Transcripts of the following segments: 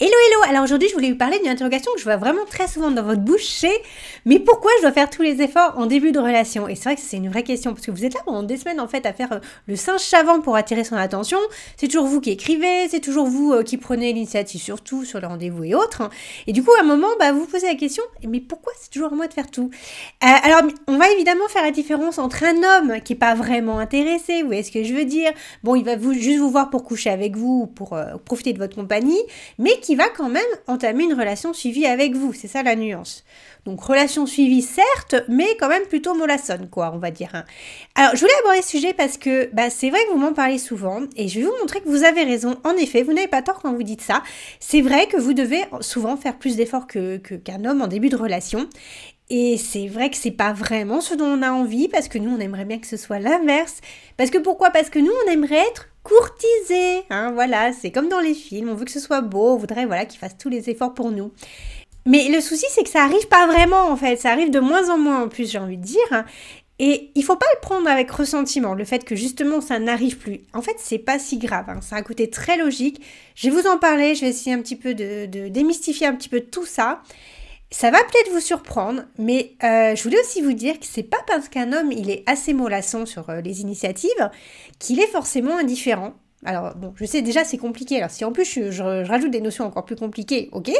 Hello hello, alors aujourd'hui je voulais vous parler d'une interrogation que je vois vraiment très souvent dans votre bouche, c'est mais pourquoi je dois faire tous les efforts en début de relation? Et c'est vrai que c'est une vraie question parce que vous êtes là pendant des semaines en fait à faire le singe savant pour attirer son attention, c'est toujours vous qui écrivez, c'est toujours vous qui prenez l'initiative surtout sur les rendez-vous et autres, hein. Et du coup à un moment vous vous posez la question, mais pourquoi c'est toujours à moi de faire tout? Alors on va évidemment faire la différence entre un homme qui est pas vraiment intéressé, vous voyez ce que je veux dire, bon il va juste vous voir pour coucher avec vous, pour profiter de votre compagnie, mais qui va quand même entamer une relation suivie avec vous, c'est ça la nuance. Donc relation suivie certes, mais quand même plutôt mollassonne quoi, on va dire. Hein. Alors je voulais aborder ce sujet parce que c'est vrai que vous m'en parlez souvent et je vais vous montrer que vous avez raison. En effet, vous n'avez pas tort quand vous dites ça. C'est vrai que vous devez souvent faire plus d'efforts qu'un homme en début de relation. Et c'est vrai que c'est pas vraiment ce dont on a envie, parce que nous, on aimerait bien que ce soit l'inverse. Parce que pourquoi? Parce que nous, on aimerait être courtisés. Hein, voilà, c'est comme dans les films, on veut que ce soit beau, on voudrait qu'ils fassent tous les efforts pour nous. Mais le souci, c'est que ça arrive pas vraiment, en fait. Ça arrive de moins en moins, en plus, j'ai envie de dire. Et il faut pas le prendre avec ressentiment, le fait que justement ça n'arrive plus. En fait, c'est pas si grave, hein. C'est un côté très logique. Je vais vous en parler, je vais essayer un petit peu de démystifier un petit peu tout ça. Ça va peut-être vous surprendre, mais je voulais aussi vous dire que c'est pas parce qu'un homme il est assez mollasson sur les initiatives qu'il est forcément indifférent. Alors bon, je sais déjà c'est compliqué, alors si en plus je rajoute des notions encore plus compliquées, ok,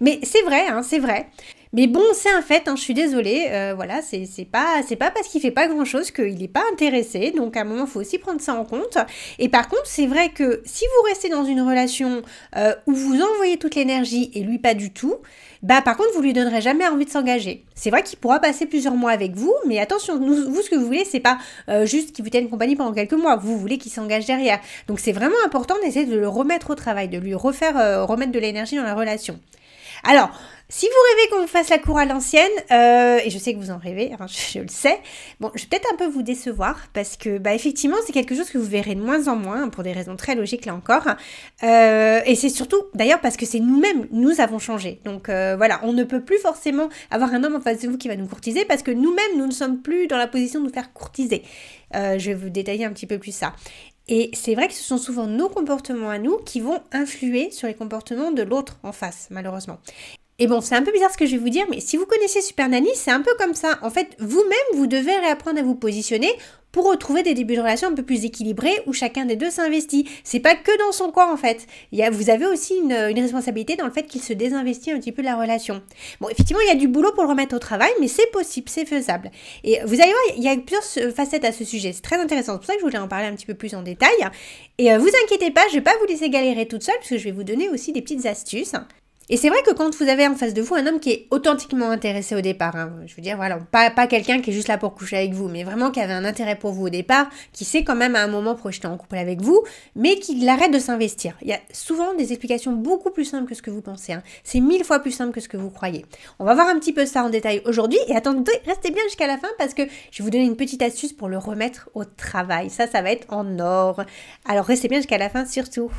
mais c'est vrai, hein, c'est vrai. Mais bon, c'est un fait, hein, je suis désolée, voilà, c'est pas parce qu'il fait pas grand-chose qu'il n'est pas intéressé, donc à un moment, il faut aussi prendre ça en compte. Et par contre, c'est vrai que si vous restez dans une relation où vous envoyez toute l'énergie et lui pas du tout, par contre, vous lui donnerez jamais envie de s'engager. C'est vrai qu'il pourra passer plusieurs mois avec vous, mais attention, vous, ce que vous voulez, c'est pas juste qu'il vous tienne compagnie pendant quelques mois, vous voulez qu'il s'engage derrière. Donc c'est vraiment important d'essayer de le remettre au travail, de lui remettre de l'énergie dans la relation. Alors, si vous rêvez qu'on vous fasse la cour à l'ancienne, et je sais que vous en rêvez, hein, je le sais, bon, je vais peut-être un peu vous décevoir, parce que, effectivement, c'est quelque chose que vous verrez de moins en moins, pour des raisons très logiques, là encore, et c'est surtout, d'ailleurs, parce que c'est nous-mêmes, nous avons changé, donc voilà, on ne peut plus forcément avoir un homme en face de vous qui va nous courtiser, parce que nous-mêmes, nous ne sommes plus dans la position de nous faire courtiser. Je vais vous détailler un petit peu plus ça. Et c'est vrai que ce sont souvent nos comportements à nous qui vont influer sur les comportements de l'autre en face, malheureusement. Et bon, c'est un peu bizarre ce que je vais vous dire, mais si vous connaissez Super Nanny, c'est un peu comme ça. En fait, vous-même, vous devez réapprendre à vous positionner pour retrouver des débuts de relation un peu plus équilibrés où chacun des deux s'investit. C'est pas que dans son coin, en fait. Vous avez aussi une responsabilité dans le fait qu'il se désinvestit un petit peu de la relation. Bon, effectivement, il y a du boulot pour le remettre au travail, mais c'est possible, c'est faisable. Et vous allez voir, il y a plusieurs facettes à ce sujet. C'est très intéressant. C'est pour ça que je voulais en parler un petit peu plus en détail. Et vous inquiétez pas, je vais pas vous laisser galérer toute seule, parce que je vais vous donner aussi des petites astuces. Et c'est vrai que quand vous avez en face de vous un homme qui est authentiquement intéressé au départ, hein, je veux dire, voilà, pas quelqu'un qui est juste là pour coucher avec vous, mais vraiment qui avait un intérêt pour vous au départ, qui sait quand même à un moment projeter en couple avec vous, mais qui arrête de s'investir. Il y a souvent des explications beaucoup plus simples que ce que vous pensez. Hein. C'est 1000 fois plus simple que ce que vous croyez. On va voir un petit peu ça en détail aujourd'hui, et attendez, restez bien jusqu'à la fin parce que je vais vous donner une petite astuce pour le remettre au travail. Ça va être en or. Alors restez bien jusqu'à la fin surtout.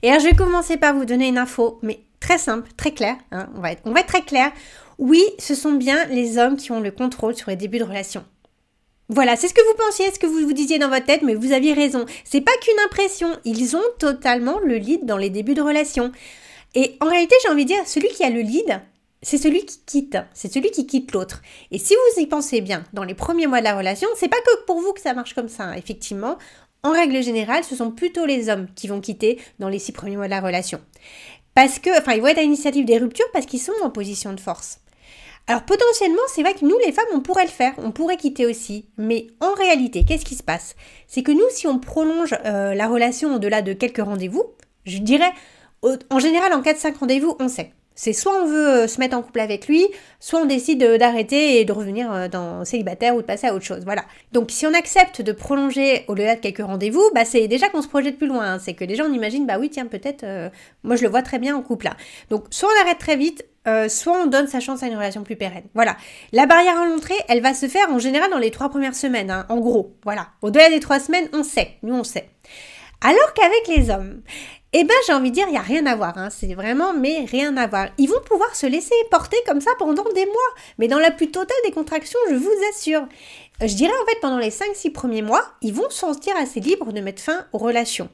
Et alors je vais commencer par vous donner une info, mais très simple, très claire, hein, on va être très clair. Oui, ce sont bien les hommes qui ont le contrôle sur les débuts de relation. Voilà, c'est ce que vous pensiez, ce que vous vous disiez dans votre tête, mais vous aviez raison. C'est pas qu'une impression, ils ont totalement le lead dans les débuts de relation. Et en réalité, j'ai envie de dire, celui qui a le lead, c'est celui qui quitte, c'est celui qui quitte l'autre. Et si vous y pensez bien, dans les premiers mois de la relation, c'est pas que pour vous que ça marche comme ça, hein. Effectivement. En règle générale, ce sont plutôt les hommes qui vont quitter dans les 6 premiers mois de la relation. Parce que, ils vont être à l'initiative des ruptures parce qu'ils sont en position de force. Alors potentiellement, c'est vrai que nous, les femmes, on pourrait le faire, on pourrait quitter aussi. Mais en réalité, qu'est-ce qui se passe? C'est que nous, si on prolonge la relation au-delà de quelques rendez-vous, je dirais, en général, en 4-5 rendez-vous, on sait. C'est soit on veut se mettre en couple avec lui, soit on décide d'arrêter et de revenir dans célibataire ou de passer à autre chose. Voilà. Donc si on accepte de prolonger au-delà de quelques rendez-vous, c'est déjà qu'on se projette plus loin. Hein. C'est que déjà on imagine, oui tiens peut-être, moi je le vois très bien en couple là. Donc soit on arrête très vite, soit on donne sa chance à une relation plus pérenne. Voilà. La barrière à l'entrée, elle va se faire en général dans les 3 premières semaines, hein, en gros. Voilà. Au-delà des 3 semaines, on sait. Nous on sait. Alors qu'avec les hommes, j'ai envie de dire, il n'y a rien à voir, hein. C'est vraiment, mais rien à voir. Ils vont pouvoir se laisser porter comme ça pendant des mois, mais dans la plus totale des contractions, je vous assure. Je dirais en fait, pendant les 5-6 premiers mois, ils vont se sentir assez libres de mettre fin aux relations.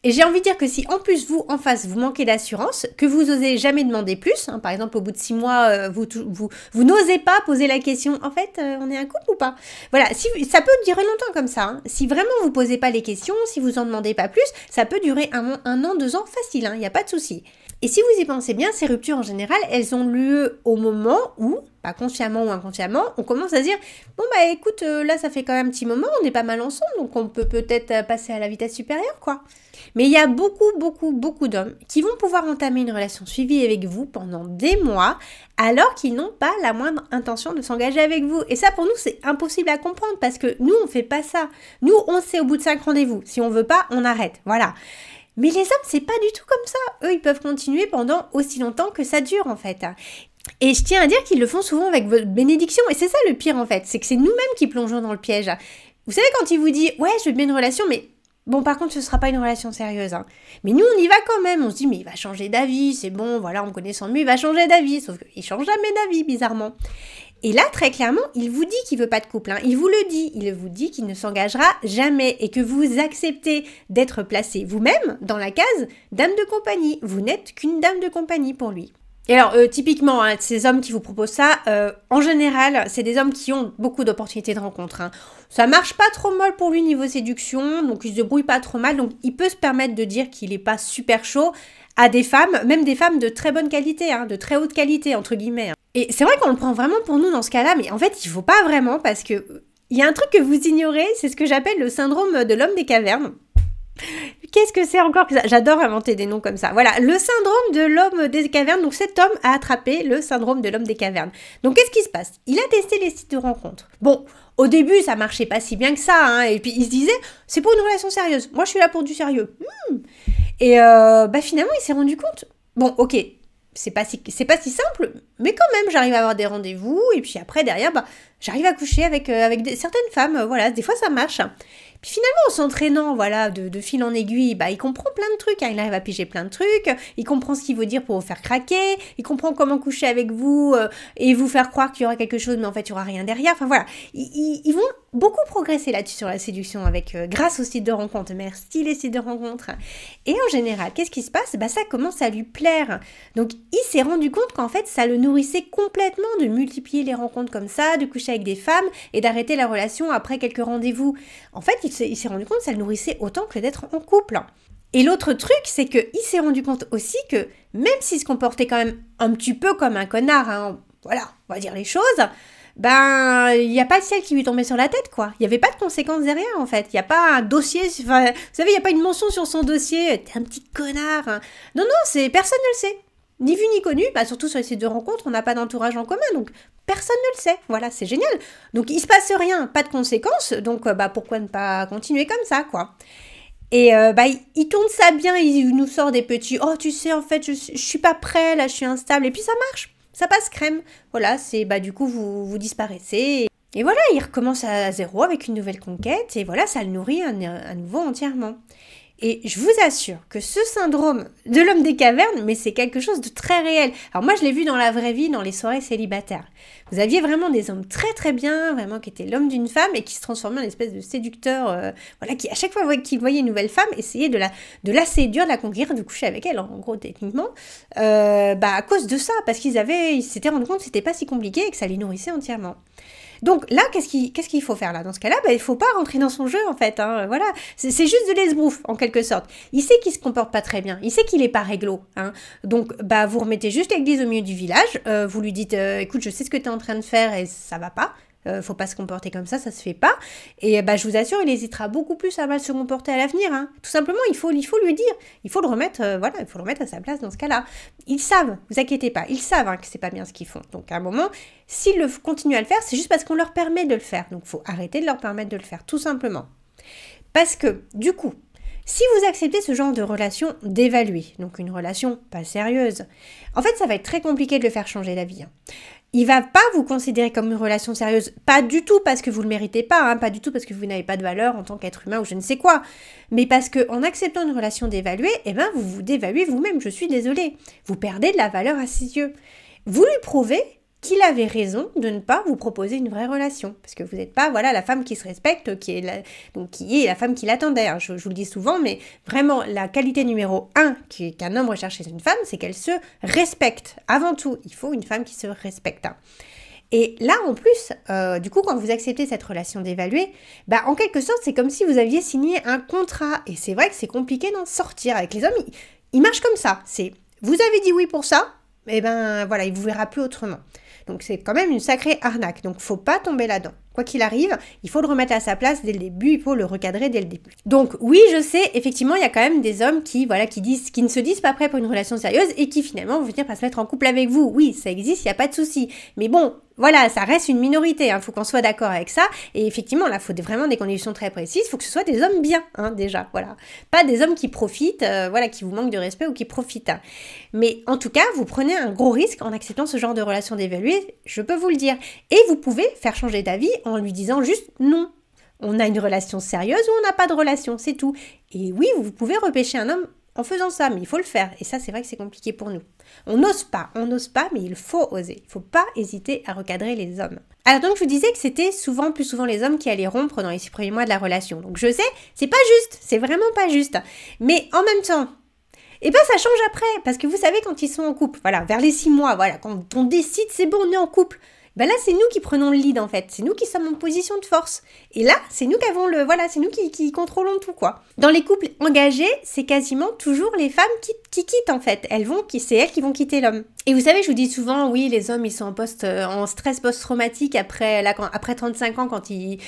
Et j'ai envie de dire que si en plus vous, en face, vous manquez d'assurance, que vous osez jamais demander plus, hein, par exemple au bout de 6 mois, vous n'osez pas poser la question, en fait, on est un couple ou pas? Voilà, si, ça peut durer longtemps comme ça. Hein. Si vraiment vous posez pas les questions, si vous en demandez pas plus, ça peut durer un an, 2 ans facile, il n'y a pas de souci. Et si vous y pensez bien, ces ruptures en général, elles ont lieu au moment où, pas consciemment ou inconsciemment, on commence à se dire « Bon bah écoute, là ça fait quand même un petit moment, on est pas mal ensemble, donc on peut peut-être passer à la vitesse supérieure quoi ». Mais il y a beaucoup d'hommes qui vont pouvoir entamer une relation suivie avec vous pendant des mois alors qu'ils n'ont pas la moindre intention de s'engager avec vous. Et ça pour nous c'est impossible à comprendre parce que nous on fait pas ça. Nous on sait au bout de 5 rendez-vous, si on veut pas, on arrête, voilà. Mais les hommes, c'est pas du tout comme ça. Eux, ils peuvent continuer pendant aussi longtemps que ça dure, en fait. Et je tiens à dire qu'ils le font souvent avec votre bénédiction. Et c'est ça le pire, en fait. C'est que c'est nous-mêmes qui plongeons dans le piège. Vous savez, quand il vous dit « Ouais, je veux bien une relation, mais bon, par contre, ce sera pas une relation sérieuse. Hein. » Mais nous, on y va quand même. On se dit « Mais il va changer d'avis. C'est bon, voilà, en me connaissant mieux, il va changer d'avis. » Sauf qu'il change jamais d'avis, bizarrement. Et là, très clairement, il vous dit qu'il veut pas de couple. Hein. Il vous le dit. Il vous dit qu'il ne s'engagera jamais et que vous acceptez d'être placé vous-même dans la case dame de compagnie. Vous n'êtes qu'une dame de compagnie pour lui. Et alors, typiquement, hein, ces hommes qui vous proposent ça, en général, c'est des hommes qui ont beaucoup d'opportunités de rencontre. Hein. Ça marche pas trop mal pour lui niveau séduction, donc il se débrouille pas trop mal. Donc, il peut se permettre de dire qu'il est pas super chaud à des femmes, même des femmes de très bonne qualité, hein, de très haute qualité, entre guillemets. Hein. Et c'est vrai qu'on le prend vraiment pour nous dans ce cas-là, mais en fait, il faut pas vraiment parce que il y a un truc que vous ignorez, c'est ce que j'appelle le syndrome de l'homme des cavernes. Qu'est-ce que c'est encore que ça? J'adore inventer des noms comme ça. Voilà, le syndrome de l'homme des cavernes. Donc cet homme a attrapé le syndrome de l'homme des cavernes. Donc qu'est-ce qui se passe? Il a testé les sites de rencontres. Bon, au début, ça marchait pas si bien que ça. Hein, et puis il se disait, c'est pour une relation sérieuse. Moi, je suis là pour du sérieux. Et finalement, il s'est rendu compte. Bon, ok, c'est pas si simple, mais quand même, j'arrive à avoir des rendez-vous. Et puis après, derrière, j'arrive à coucher avec certaines femmes. Voilà, des fois, ça marche. Puis finalement, en s'entraînant, voilà, de fil en aiguille, il comprend plein de trucs, hein, il arrive à piger plein de trucs, il comprend ce qu'il veut dire pour vous faire craquer, il comprend comment coucher avec vous et vous faire croire qu'il y aura quelque chose, mais en fait, il n'y aura rien derrière. Enfin voilà, ils vont beaucoup progresser là-dessus sur la séduction grâce aux sites de rencontres. Merci les sites de rencontres. Et en général, qu'est-ce qui se passe? Ça commence à lui plaire. Donc, il s'est rendu compte qu'en fait, ça le nourrissait complètement de multiplier les rencontres comme ça, de coucher avec des femmes et d'arrêter la relation après quelques rendez-vous. En fait, il s'est rendu compte que ça le nourrissait autant que d'être en couple. Et l'autre truc, c'est qu'il s'est rendu compte aussi que même s'il se comportait quand même un petit peu comme un connard, hein, voilà, on va dire les choses, il n'y a pas de ciel qui lui tombait sur la tête, quoi. Il n'y avait pas de conséquences derrière, en fait. Il n'y a pas un dossier, vous savez, il n'y a pas une mention sur son dossier, t'es un petit connard. Hein. Non, personne ne le sait. Ni vu ni connu, surtout sur les sites de rencontres, on n'a pas d'entourage en commun, donc personne ne le sait. Voilà, c'est génial. Donc il se passe rien, pas de conséquences, donc pourquoi ne pas continuer comme ça, quoi. Et il tourne ça bien, il nous sort des petits « Oh, tu sais, en fait, je suis pas prêt, là, je suis instable. » Et puis ça marche, ça passe crème. Voilà, c'est du coup, vous disparaissez. Et voilà, il recommence à zéro avec une nouvelle conquête, et voilà, ça le nourrit à nouveau entièrement. Et je vous assure que ce syndrome de l'homme des cavernes, mais c'est quelque chose de très réel. Alors moi, je l'ai vu dans la vraie vie, dans les soirées célibataires. Vous aviez vraiment des hommes très très bien, vraiment qui étaient l'homme d'une femme et qui se transformaient en espèce de séducteur, qui à chaque fois qu'il voyait une nouvelle femme, essayait de la séduire, de la conquérir, de coucher avec elle, en gros techniquement, à cause de ça, parce ils s'étaient rendu compte que c'était pas si compliqué et que ça les nourrissait entièrement. Donc là, qu'est-ce qu'il faut faire là? Dans ce cas-là, il faut pas rentrer dans son jeu en fait. Hein, voilà, c'est juste de l'esbrouf en quelque sorte. Il sait qu'il se comporte pas très bien, il sait qu'il est pas réglo. Hein. Donc vous remettez juste l'église au milieu du village, vous lui dites écoute, je sais ce que tu es en train de faire et ça va pas. Faut pas se comporter comme ça se fait pas. Et je vous assure, il hésitera beaucoup plus à mal se comporter à l'avenir. Hein. Tout simplement, il faut lui dire, il faut le remettre, il faut le remettre à sa place dans ce cas-là. Ils savent, vous inquiétez pas, ils savent que c'est pas bien ce qu'ils font. Donc à un moment, s'ils continuent à le faire, c'est juste parce qu'on leur permet de le faire. Donc faut arrêter de leur permettre de le faire, tout simplement. Parce que du coup, si vous acceptez ce genre de relation dévaluée, donc une relation pas sérieuse, en fait, ça va être très compliqué de le faire changer d'avis. Hein. Il va pas vous considérer comme une relation sérieuse, pas du tout parce que vous le méritez pas, pas du tout parce que vous n'avez pas de valeur en tant qu'être humain ou je ne sais quoi, mais parce que en acceptant une relation dévaluée, vous vous dévaluez vous-même, je suis désolée. Vous perdez de la valeur à ses yeux. Vous lui prouvez qu'il avait raison de ne pas vous proposer une vraie relation. Parce que vous n'êtes pas, voilà, la femme qui se respecte, qui est la femme qu'il attendait. Hein. Je vous le dis souvent, mais vraiment, la qualité numéro 1 qu'un homme recherche chez une femme, c'est qu'elle se respecte. Avant tout, il faut une femme qui se respecte. Hein. Et là, en plus, du coup, quand vous acceptez cette relation d'évaluer, bah, en quelque sorte, c'est comme si vous aviez signé un contrat. Et c'est vrai que c'est compliqué d'en sortir. Avec les hommes, ils marchent comme ça. C'est, vous avez dit oui pour ça, et ben voilà, il vous verra plus autrement. Donc c'est quand même une sacrée arnaque. Donc faut pas tomber là-dedans. Quoi qu'il arrive, il faut le remettre à sa place dès le début, il faut le recadrer dès le début. Donc oui, je sais, effectivement, il y a quand même des hommes qui ne se disent pas prêts pour une relation sérieuse et qui finalement vont venir pas se mettre en couple avec vous. Oui, ça existe, il n'y a pas de souci. Mais bon, voilà, ça reste une minorité, hein, faut qu'on soit d'accord avec ça. Et effectivement, là, il faut vraiment des conditions très précises, il faut que ce soit des hommes bien, hein, déjà, voilà. Pas des hommes qui profitent, qui vous manquent de respect ou qui profitent. Hein. Mais en tout cas, vous prenez un gros risque en acceptant ce genre de relation d'évaluer, je peux vous le dire. Et vous pouvez faire changer d'avis en lui disant juste non. On a une relation sérieuse ou on n'a pas de relation, c'est tout. Et oui, vous pouvez repêcher un homme en faisant ça, mais il faut le faire. Et ça, c'est vrai que c'est compliqué pour nous. On n'ose pas, mais il faut oser. Il ne faut pas hésiter à recadrer les hommes. Alors donc, je vous disais que c'était plus souvent les hommes qui allaient rompre dans les 6 premiers mois de la relation. Donc je sais, c'est pas juste, c'est vraiment pas juste. Mais en même temps, et ben ça change après, parce que vous savez quand ils sont en couple, voilà, vers les 6 mois, voilà, quand on décide c'est bon, on est en couple. Ben là, c'est nous qui prenons le lead en fait, c'est nous qui sommes en position de force. Et là, c'est nous qui avons c'est nous qui contrôlons tout quoi. Dans les couples engagés, c'est quasiment toujours les femmes qui quittent en fait. C'est elles qui vont quitter l'homme. Et vous savez, je vous dis souvent, oui, les hommes ils sont en stress post-traumatique après 35 ans quand ils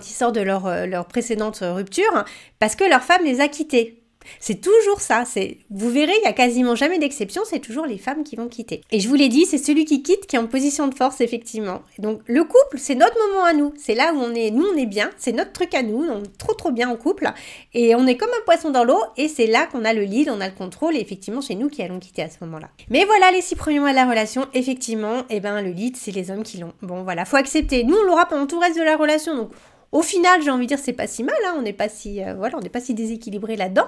sortent de leur précédente rupture, parce que leur femme les a quittés. C'est toujours ça, vous verrez, il n'y a quasiment jamais d'exception, c'est toujours les femmes qui vont quitter. Et je vous l'ai dit, c'est celui qui quitte qui est en position de force, effectivement. Et donc le couple, c'est notre moment à nous, c'est là où on est bien, c'est notre truc à nous, on est trop bien en couple, et on est comme un poisson dans l'eau, et c'est là qu'on a le lead, on a le contrôle, et effectivement c'est nous qui allons quitter à ce moment-là. Mais voilà, les 6 premiers mois de la relation, effectivement, le lead, c'est les hommes qui l'ont. Bon voilà, faut accepter, nous on l'aura pendant tout le reste de la relation, donc au final, j'ai envie de dire, c'est pas si mal, hein, on n'est pas si déséquilibré là-dedans.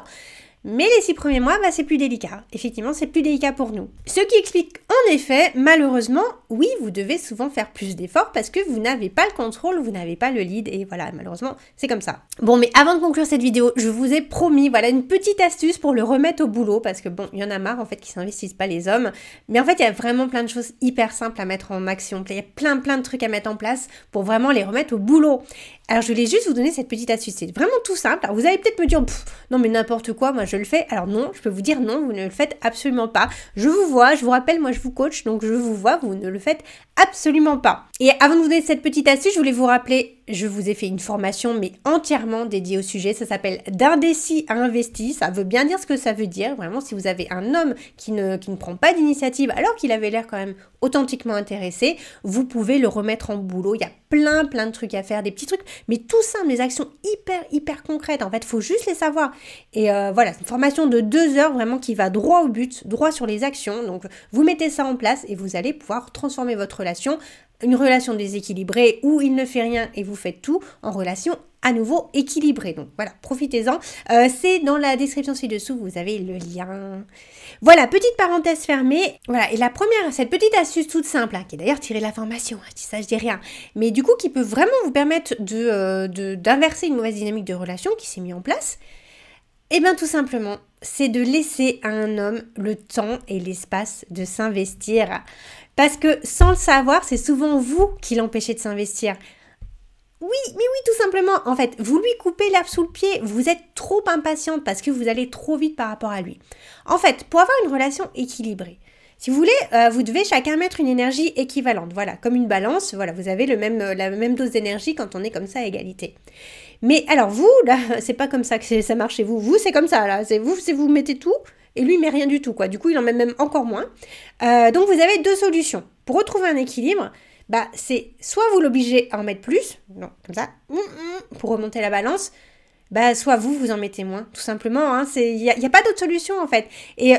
Mais les 6 premiers mois, c'est plus délicat. Effectivement, c'est plus délicat pour nous. Ce qui explique, en effet, malheureusement, oui, vous devez souvent faire plus d'efforts parce que vous n'avez pas le contrôle, vous n'avez pas le lead. Et voilà, malheureusement, c'est comme ça. Bon, mais avant de conclure cette vidéo, je vous ai promis, une petite astuce pour le remettre au boulot. Parce que bon, il y en a marre, en fait, qui s'investissent pas les hommes. Mais en fait, il y a vraiment plein de choses hyper simples à mettre en action. Il y a plein de trucs à mettre en place pour vraiment les remettre au boulot. Alors, je voulais juste vous donner cette petite astuce. C'est vraiment tout simple. Alors, vous allez peut-être me dire, non, mais n'importe quoi, moi, je le fais. Alors non, je peux vous dire non, vous ne le faites absolument pas. Je vous vois, je vous rappelle, moi, je vous coach, donc je vous vois, vous ne le faites absolument pas. Et avant de vous donner cette petite astuce, je voulais vous rappeler, je vous ai fait une formation, mais entièrement dédiée au sujet. Ça s'appelle d'indécis à investi. Ça veut bien dire ce que ça veut dire. Vraiment, si vous avez un homme qui ne prend pas d'initiative, alors qu'il avait l'air quand même authentiquement intéressé, vous pouvez le remettre en boulot. Il y a plein de trucs à faire, des petits trucs, mais tout simple, des actions hyper concrètes. En fait, il faut juste les savoir. Et c'est une formation de 2 heures vraiment qui va droit au but, droit sur les actions. Donc, vous mettez ça en place et vous allez pouvoir transformer votre relation, une relation déséquilibrée où il ne fait rien et vous faites tout, en relation à nouveau équilibrée. Donc voilà, profitez-en. C'est dans la description ci-dessous, vous avez le lien. Voilà, petite parenthèse fermée. Voilà, et cette petite astuce toute simple, qui est d'ailleurs tirée de la formation, ça je dis rien, mais du coup qui peut vraiment vous permettre d'inverser une mauvaise dynamique de relation qui s'est mise en place. Eh bien tout simplement, c'est de laisser à un homme le temps et l'espace de s'investir. Parce que sans le savoir, c'est souvent vous qui l'empêchez de s'investir. Oui, tout simplement. En fait, vous lui coupez l'herbe sous le pied. Vous êtes trop impatiente parce que vous allez trop vite par rapport à lui. En fait, pour avoir une relation équilibrée, si vous voulez, vous devez chacun mettre une énergie équivalente. Voilà, comme une balance. Voilà, vous avez la même dose d'énergie quand on est comme ça à égalité. Mais alors vous, là, c'est pas comme ça que ça marche chez vous. Vous, c'est comme ça, là. C'est vous mettez tout et lui, il met rien du tout, quoi. Du coup, il en met même encore moins. Donc, vous avez 2 solutions. Pour retrouver un équilibre, c'est soit vous l'obligez à en mettre plus, non, comme ça, pour remonter la balance, soit vous en mettez moins, tout simplement. Hein, il y a pas d'autre solution, en fait. Et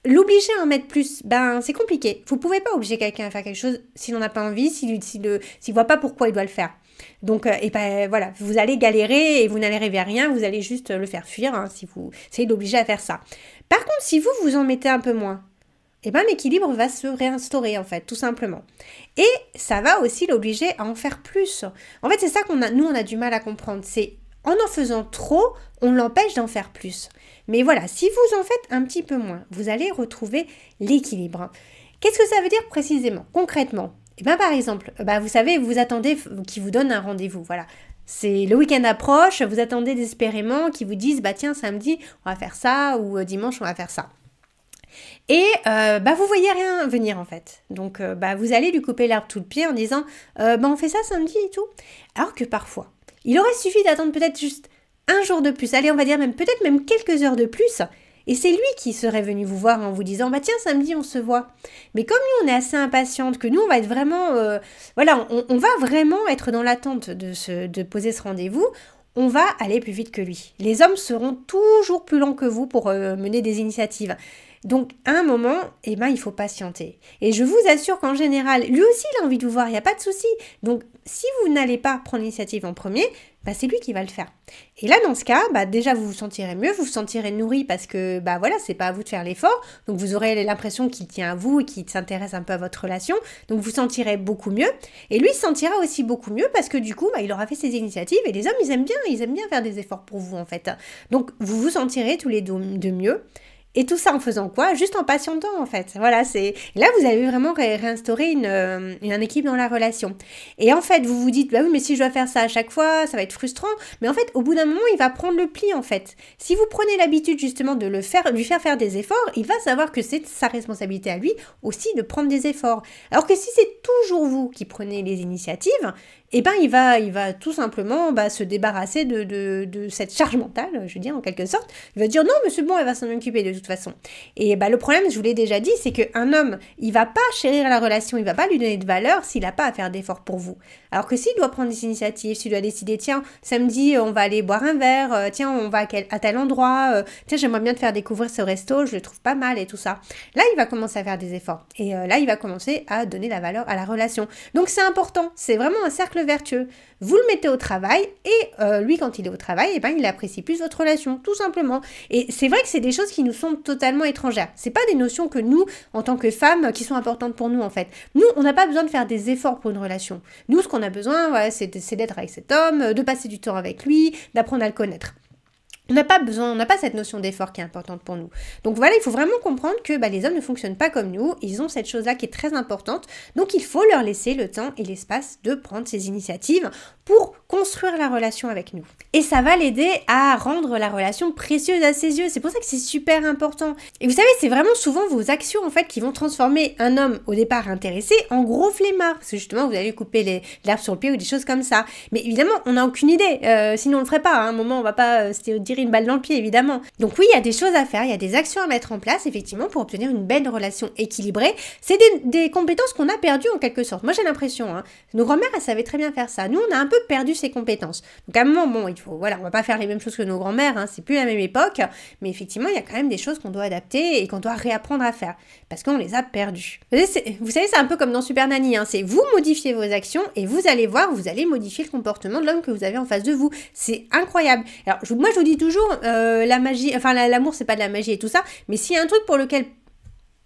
l'obliger à en mettre plus, c'est compliqué. Vous pouvez pas obliger quelqu'un à faire quelque chose s'il n'en a pas envie, s'il voit pas pourquoi il doit le faire. Donc, voilà, vous allez galérer et vous n'allez arriver à rien, vous allez juste le faire fuir si vous essayez d'obliger à faire ça. Par contre, si vous en mettez un peu moins, eh ben l'équilibre va se réinstaurer en fait, tout simplement. Et ça va aussi l'obliger à en faire plus. En fait, c'est ça nous on a du mal à comprendre, c'est en faisant trop, on l'empêche d'en faire plus. Mais voilà, si vous en faites un petit peu moins, vous allez retrouver l'équilibre. Qu'est-ce que ça veut dire précisément, concrètement? Eh bien par exemple, vous savez, vous attendez qu'il vous donne un rendez-vous, voilà. C'est le week-end approche, vous attendez désespérément qu'ils vous disent tiens samedi on va faire ça ou dimanche on va faire ça. Et vous voyez rien venir en fait. Donc vous allez lui couper l'herbe tout le pied en disant on fait ça samedi et tout. Alors que parfois, il aurait suffi d'attendre peut-être juste un jour de plus, allez on va dire peut-être même quelques heures de plus, et c'est lui qui serait venu vous voir en vous disant tiens samedi on se voit. Mais comme nous on est assez impatiente, que nous on va être vraiment on va vraiment être dans l'attente de poser ce rendez-vous, on va aller plus vite que lui. Les hommes seront toujours plus lents que vous pour mener des initiatives. Donc, à un moment, il faut patienter. Et je vous assure qu'en général, lui aussi, il a envie de vous voir, il n'y a pas de souci. Donc, si vous n'allez pas prendre l'initiative en premier, c'est lui qui va le faire. Et là, dans ce cas, déjà, vous vous sentirez mieux, vous vous sentirez nourri parce que, c'est pas à vous de faire l'effort. Donc, vous aurez l'impression qu'il tient à vous et qu'il s'intéresse un peu à votre relation. Donc, vous sentirez beaucoup mieux. Et lui, se sentira aussi beaucoup mieux parce que, du coup, il aura fait ses initiatives. Et les hommes, ils aiment bien faire des efforts pour vous, en fait. Donc, vous vous sentirez tous les deux de mieux. Et tout ça en faisant quoi? Juste en patientant en fait. Voilà, là vous avez vraiment réinstauré un équilibre dans la relation. Et en fait, vous vous dites, oui, mais si je dois faire ça à chaque fois, ça va être frustrant. Mais en fait, au bout d'un moment, il va prendre le pli en fait. Si vous prenez l'habitude justement de lui faire des efforts, il va savoir que c'est sa responsabilité à lui aussi de prendre des efforts. Alors que si c'est toujours vous qui prenez les initiatives, il va tout simplement se débarrasser de cette charge mentale, je veux dire en quelque sorte. Il va dire non mais c'est bon, elle va s'en occuper de toute façon. Et le problème, je vous l'ai déjà dit, c'est qu'un homme, il va pas chérir la relation, il va pas lui donner de valeur s'il n'a pas à faire d'efforts pour vous. Alors que s'il doit prendre des initiatives, s'il doit décider, tiens, samedi on va aller boire un verre, tiens on va à tel endroit, tiens j'aimerais bien te faire découvrir ce resto, je le trouve pas mal et tout ça. Là il va commencer à faire des efforts. Et là il va commencer à donner la valeur à la relation. Donc c'est important, c'est vraiment un cercle vertueux. Vous le mettez au travail et lui quand il est au travail, il apprécie plus votre relation, tout simplement. Et c'est vrai que c'est des choses qui nous sont totalement étrangères. C'est pas des notions que nous, en tant que femmes, qui sont importantes pour nous en fait. Nous, on n'a pas besoin de faire des efforts pour une relation. Nous, ce qu'on a besoin, c'est d'être avec cet homme, de passer du temps avec lui, d'apprendre à le connaître. On n'a pas cette notion d'effort qui est importante pour nous. Donc voilà, il faut vraiment comprendre que les hommes ne fonctionnent pas comme nous, ils ont cette chose-là qui est très importante, donc il faut leur laisser le temps et l'espace de prendre ces initiatives pour construire la relation avec nous. Et ça va l'aider à rendre la relation précieuse à ses yeux, c'est pour ça que c'est super important. Et vous savez, c'est vraiment souvent vos actions en fait qui vont transformer un homme au départ intéressé en gros flemmard, parce que justement vous allez couper l'herbe sur le pied ou des choses comme ça. Mais évidemment, on n'a aucune idée, sinon on le ferait pas, à un moment on va pas se tirer une balle dans le pied évidemment. Donc oui, il y a des choses à faire, il y a des actions à mettre en place effectivement pour obtenir une belle relation équilibrée. C'est des compétences qu'on a perdues en quelque sorte. Moi j'ai l'impression, nos grand-mères elles savaient très bien faire ça. Nous on a un peu perdu ces compétences. Donc à un moment, on va pas faire les mêmes choses que nos grand-mères, c'est plus la même époque, mais effectivement il y a quand même des choses qu'on doit adapter et qu'on doit réapprendre à faire parce qu'on les a perdues. Vous savez, c'est un peu comme dans Super Nanny, c'est vous modifiez vos actions et vous allez voir, vous allez modifier le comportement de l'homme que vous avez en face de vous. C'est incroyable. Alors moi je vous dis toujours, la magie, l'amour c'est pas de la magie et tout ça, mais s'il y a un truc pour lequel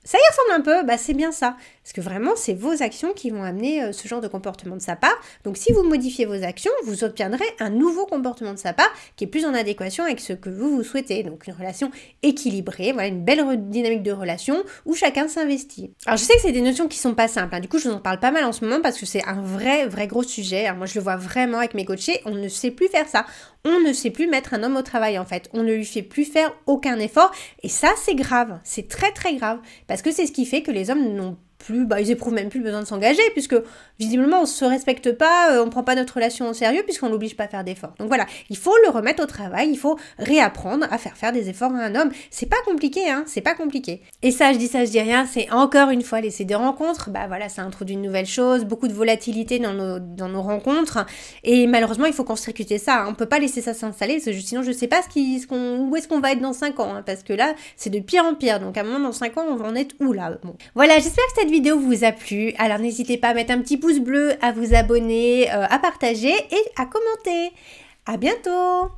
ça y ressemble un peu, c'est bien ça. Parce que vraiment, c'est vos actions qui vont amener ce genre de comportement de sa part. Donc si vous modifiez vos actions, vous obtiendrez un nouveau comportement de sa part qui est plus en adéquation avec ce que vous souhaitez. Donc une relation équilibrée, voilà, une belle dynamique de relation où chacun s'investit. Alors je sais que c'est des notions qui sont pas simples, du coup je vous en parle pas mal en ce moment parce que c'est un vrai gros sujet. Alors, moi je le vois vraiment avec mes coachés, on ne sait plus faire ça. On ne sait plus mettre un homme au travail en fait. On ne lui fait plus faire aucun effort et ça c'est grave, c'est très grave parce que c'est ce qui fait que les hommes n'ont plus, ils éprouvent même plus besoin de s'engager puisque visiblement on se respecte pas, on prend pas notre relation au sérieux puisqu'on l'oblige pas à faire d'efforts. Donc voilà, il faut le remettre au travail, il faut réapprendre à faire des efforts à un homme. C'est pas compliqué, c'est pas compliqué. Et ça je dis rien, c'est encore une fois laisser des rencontres, ça introduit une nouvelle chose, beaucoup de volatilité dans nos rencontres et malheureusement il faut construire ça, on peut pas laisser ça s'installer parce que sinon je sais pas où est-ce qu'on va être dans 5 ans, parce que là c'est de pire en pire, donc à un moment dans 5 ans on va en être où là? Bon. Voilà, j'espère que cette vidéo vous a plu, alors n'hésitez pas à mettre un petit pouce bleu, à vous abonner, à partager et à commenter. À bientôt!